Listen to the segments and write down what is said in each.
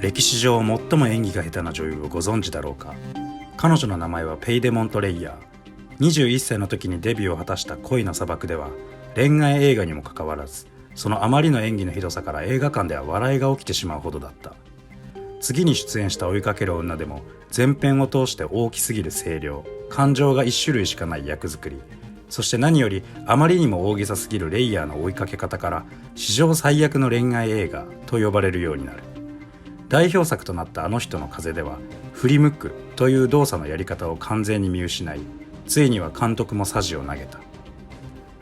歴史上最も演技が下手な女優をご存知だろうか。彼女の名前はペイデモント・レイヤー。21歳の時にデビューを果たした恋の砂漠では恋愛映画にもかかわらず、そのあまりの演技のひどさから映画館では笑いが起きてしまうほどだった。次に出演した追いかける女でも前編を通して大きすぎる声量、感情が一種類しかない役作り、そして何よりあまりにも大げさすぎるレイヤーの追いかけ方から史上最悪の恋愛映画と呼ばれるようになる。代表作となったあの人の風では振り向くという動作のやり方を完全に見失い、ついには監督も舵を投げた。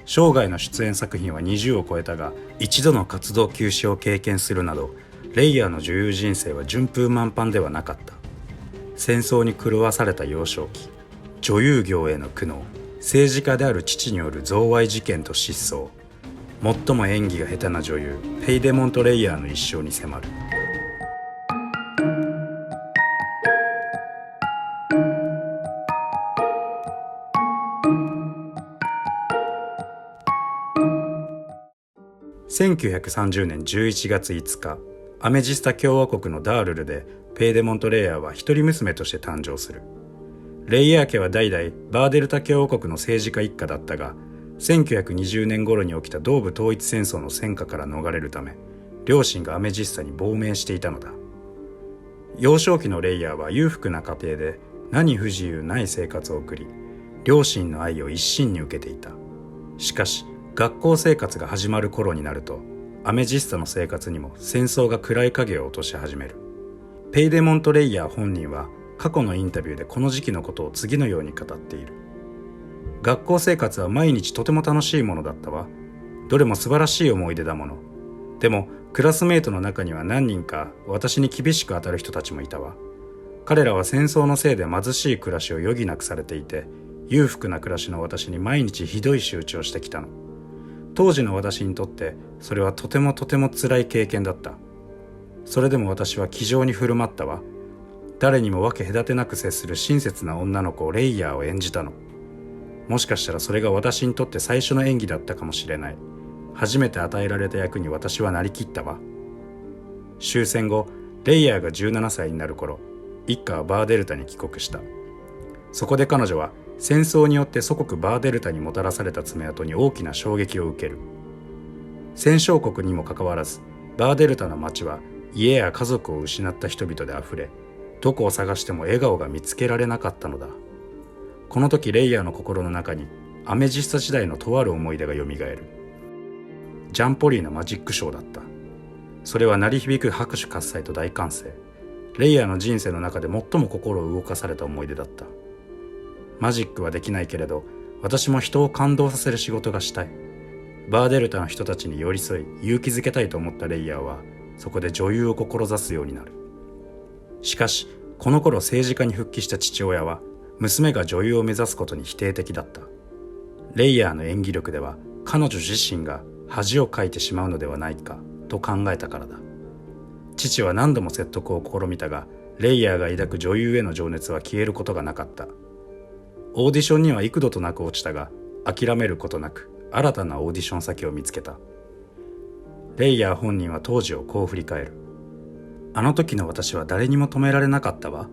生涯の出演作品は20を超えたが、一度の活動休止を経験するなどレイヤーの女優人生は順風満帆ではなかった。戦争に狂わされた幼少期、女優業への苦悩、政治家である父による贈賄事件と失踪、最も演技が下手な女優ペイデモント・レイヤーの一生に迫る。1930年11月5日、アメジスタ共和国のダールルでペイデモント・レイヤーは一人娘として誕生する。レイヤー家は代々バーデルタ共和国の政治家一家だったが、1920年頃に起きた東部統一戦争の戦火から逃れるため、両親がアメジスタに亡命していたのだ。幼少期のレイヤーは裕福な家庭で何不自由ない生活を送り、両親の愛を一身に受けていた。しかし学校生活が始まる頃になると、アメジスタの生活にも戦争が暗い影を落とし始める。ペイデモント・レイヤー本人は過去のインタビューでこの時期のことを次のように語っている。学校生活は毎日とても楽しいものだったわ。どれも素晴らしい思い出だもの。でもクラスメートの中には何人か私に厳しく当たる人たちもいたわ。彼らは戦争のせいで貧しい暮らしを余儀なくされていて、裕福な暮らしの私に毎日ひどい仕打ちをしてきたの。当時の私にとってそれはとても辛い経験だった。それでも私は気丈に振る舞ったわ。誰にも分け隔てなく接する親切な女の子レイヤーを演じたの。もしかしたらそれが私にとって最初の演技だったかもしれない。初めて与えられた役に私はなりきったわ。終戦後、レイヤーが17歳になる頃、一家はバーデルタに帰国した。そこで彼女は戦争によって祖国バーデルタにもたらされた爪痕に大きな衝撃を受ける。戦勝国にもかかわらず、バーデルタの街は家や家族を失った人々であふれ、どこを探しても笑顔が見つけられなかったのだ。この時レイヤーの心の中にアメジスタ時代のとある思い出がよみがえる。ジャンポリーのマジックショーだった。それは鳴り響く拍手喝采と大歓声。レイヤーの人生の中で最も心を動かされた思い出だった。マジックはできないけれど、私も人を感動させる仕事がしたい。バーデルタの人たちに寄り添い勇気づけたいと思ったレイヤーは、そこで女優を志すようになる。しかしこの頃政治家に復帰した父親は娘が女優を目指すことに否定的だった。レイヤーの演技力では彼女自身が恥をかいてしまうのではないかと考えたからだ。父は何度も説得を試みたが、レイヤーが抱く女優への情熱は消えることがなかった。オーディションには幾度となく落ちたが、諦めることなく新たなオーディション先を見つけた。レイヤー本人は当時をこう振り返る。あの時の私は誰にも止められなかったわ。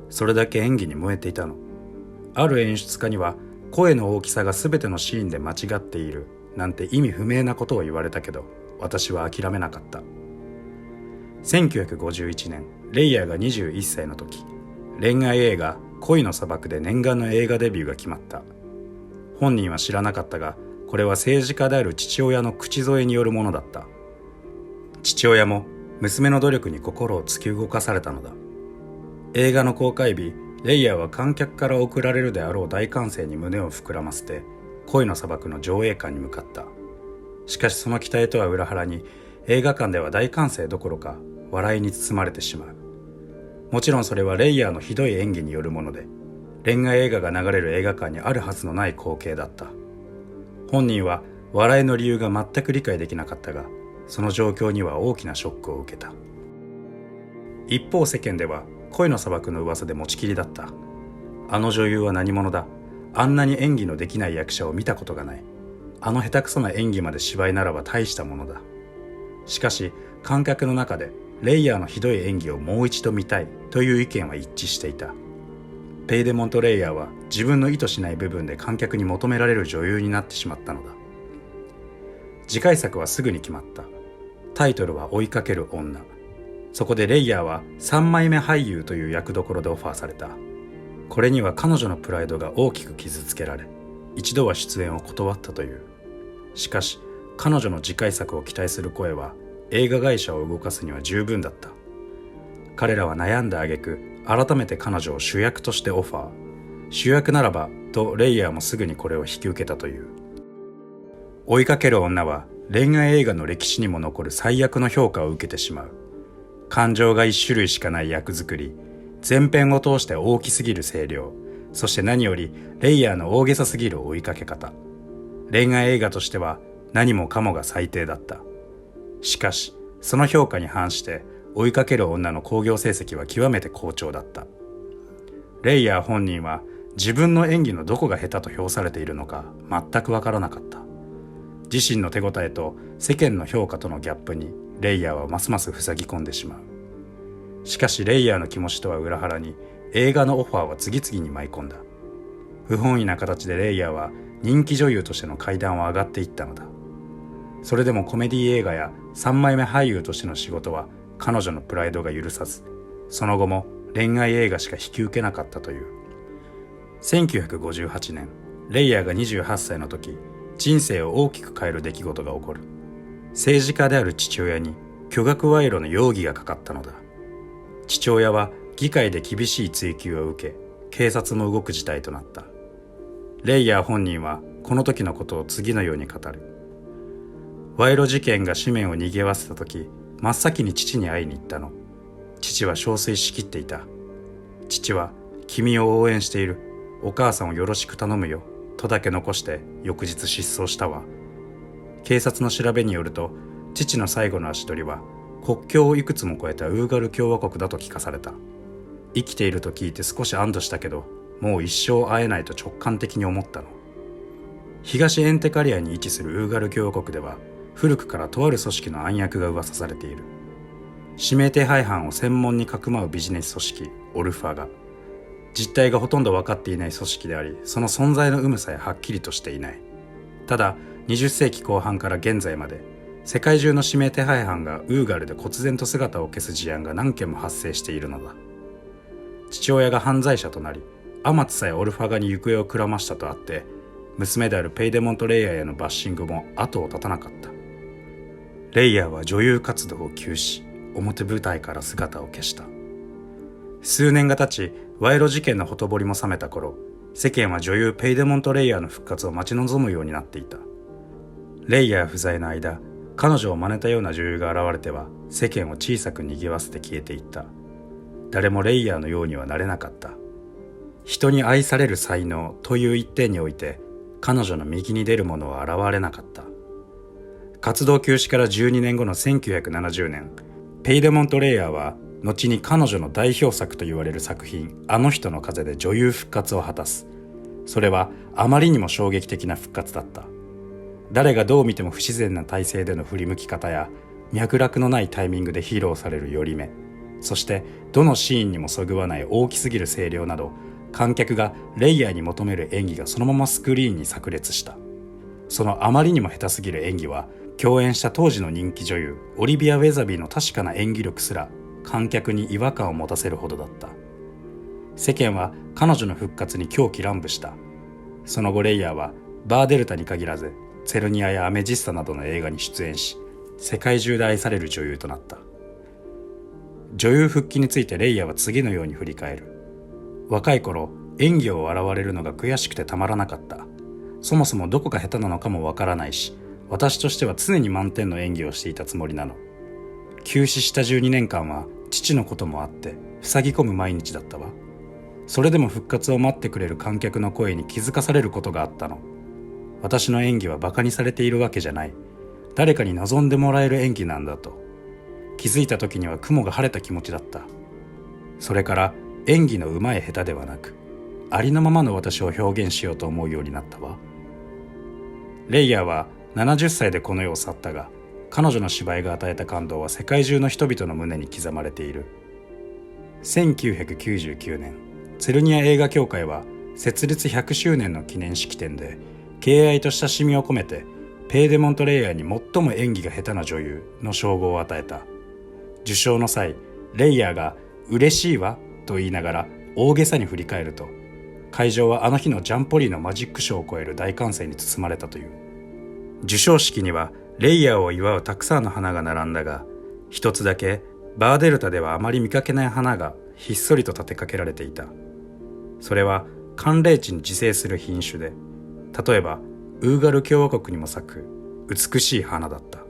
それだけ演技に燃えていたの。ある演出家には声の大きさが全てのシーンで間違っているなんて意味不明なことを言われたけど、私は諦めなかった。1951年、レイヤーが21歳の時、恋愛映画恋の砂漠で念願の映画デビューが決まった。本人は知らなかったが、これは政治家である父親の口添えによるものだった。父親も娘の努力に心を突き動かされたのだ。映画の公開日、レイヤーは観客から送られるであろう大歓声に胸を膨らませて恋の砂漠の上映館に向かった。しかしその期待とは裏腹に、映画館では大歓声どころか笑いに包まれてしまう。もちろんそれはレイヤーのひどい演技によるもので、恋愛映画が流れる映画館にあるはずのない光景だった。本人は笑いの理由が全く理解できなかったが、その状況には大きなショックを受けた。一方世間では恋の砂漠の噂で持ちきりだった。あの女優は何者だ。あんなに演技のできない役者を見たことがない。あの下手くそな演技まで芝居ならば大したものだ。しかし観客の中でレイヤーのひどい演技をもう一度見たいという意見は一致していた。ペイデモント・レイヤーは自分の意図しない部分で観客に求められる女優になってしまったのだ。次回作はすぐに決まった。タイトルは追いかける女。そこでレイヤーは3枚目俳優という役どころでオファーされた。これには彼女のプライドが大きく傷つけられ、一度は出演を断ったという。しかし彼女の次回作を期待する声は映画会社を動かすには十分だった。彼らは悩んだ挙句、改めて彼女を主役としてオファー。主役ならばとレイヤーもすぐにこれを引き受けたという。追いかける女は恋愛映画の歴史にも残る最悪の評価を受けてしまう。感情が一種類しかない役作り、前編を通して大きすぎる声量、そして何よりレイヤーの大げさすぎる追いかけ方。恋愛映画としては何もかもが最低だった。しかしその評価に反して追いかける女の興行成績は極めて好調だった。レイヤー本人は自分の演技のどこが下手と評されているのか全くわからなかった。自身の手応えと世間の評価とのギャップにレイヤーはますます塞ぎ込んでしまう。しかしレイヤーの気持ちとは裏腹に映画のオファーは次々に舞い込んだ。不本意な形でレイヤーは人気女優としての階段を上がっていったのだ。それでもコメディ映画や3枚目俳優としての仕事は彼女のプライドが許さず、その後も恋愛映画しか引き受けなかったという。1958年、レイヤーが28歳の時、人生を大きく変える出来事が起こる。政治家である父親に巨額賄賂の容疑がかかったのだ。父親は議会で厳しい追及を受け、警察も動く事態となった。レイヤー本人はこの時のことを次のように語る。賄賂事件が紙面を賑わせた時、真っ先に父に会いに行ったの。父は憔悴しきっていた。父は、君を応援している。お母さんをよろしく頼むよ。とだけ残して翌日失踪したわ。警察の調べによると、父の最後の足取りは国境をいくつも越えたウーガル共和国だと聞かされた。生きていると聞いて少し安堵したけど、もう一生会えないと直感的に思ったの。東エンテカリアに位置するウーガル共和国では、古くからとある組織の暗躍が噂されている。指名手配犯を専門にかくまうビジネス組織オルファが、実態がほとんど分かっていない組織であり、その存在の有無さえはっきりとしていない。ただ20世紀後半から現在まで、世界中の指名手配犯がウーガルで忽然と姿を消す事案が何件も発生しているのだ。父親が犯罪者となり、アマツさえオルファガに行方をくらましたとあって、娘であるペイデモント・レイヤーへのバッシングも後を絶たなかった。レイヤーは女優活動を休止、表舞台から姿を消した。数年が経ち、賄賂事件のほとぼりも冷めた頃、世間は女優ペイデモント・レイヤーの復活を待ち望むようになっていた。レイヤー不在の間、彼女を真似たような女優が現れては、世間を小さく賑わせて消えていった。誰もレイヤーのようにはなれなかった。人に愛される才能という一点において、彼女の右に出るものは現れなかった。活動休止から12年後の1970年、ペイデモント・レイヤーは後に彼女の代表作と言われる作品「あの人の風」で女優復活を果たす。それはあまりにも衝撃的な復活だった。誰がどう見ても不自然な体勢での振り向き方や、脈絡のないタイミングで披露される寄り目、そしてどのシーンにもそぐわない大きすぎる声量など、観客がレイヤーに求める演技がそのままスクリーンに炸裂した。そのあまりにも下手すぎる演技は、共演した当時の人気女優オリビア・ウェザビーの確かな演技力すら観客に違和感を持たせるほどだった。世間は彼女の復活に狂喜乱舞した。その後レイヤーはバーデルタに限らずセルニアやアメジスタなどの映画に出演し、世界中で愛される女優となった。女優復帰についてレイヤーは次のように振り返る。若い頃、演技を笑われるのが悔しくてたまらなかった。そもそもどこが下手なのかもわからないし、私としては常に満点の演技をしていたつもりなの。休止した12年間は父のこともあって塞ぎ込む毎日だったわ。それでも復活を待ってくれる観客の声に気づかされることがあったの。私の演技はバカにされているわけじゃない。誰かに望んでもらえる演技なんだと。気づいた時には雲が晴れた気持ちだった。それから演技の上手い下手ではなく、ありのままの私を表現しようと思うようになったわ。レイヤーは70歳でこの世を去ったが、彼女の芝居が与えた感動は世界中の人々の胸に刻まれている。1999年、ツェルニア映画協会は設立100周年の記念式典で敬愛と親しみを込めてペイ・デ・モントレイヤーに最も演技が下手な女優の称号を与えた。受賞の際、レイヤーが嬉しいわと言いながら大げさに振り返ると、会場はあの日のジャンポリーのマジックショーを超える大歓声に包まれたという。授賞式にはレイヤーを祝うたくさんの花が並んだが、一つだけバーデルタではあまり見かけない花がひっそりと立てかけられていた。それは寒冷地に自生する品種で、例えばウーガル共和国にも咲く美しい花だった。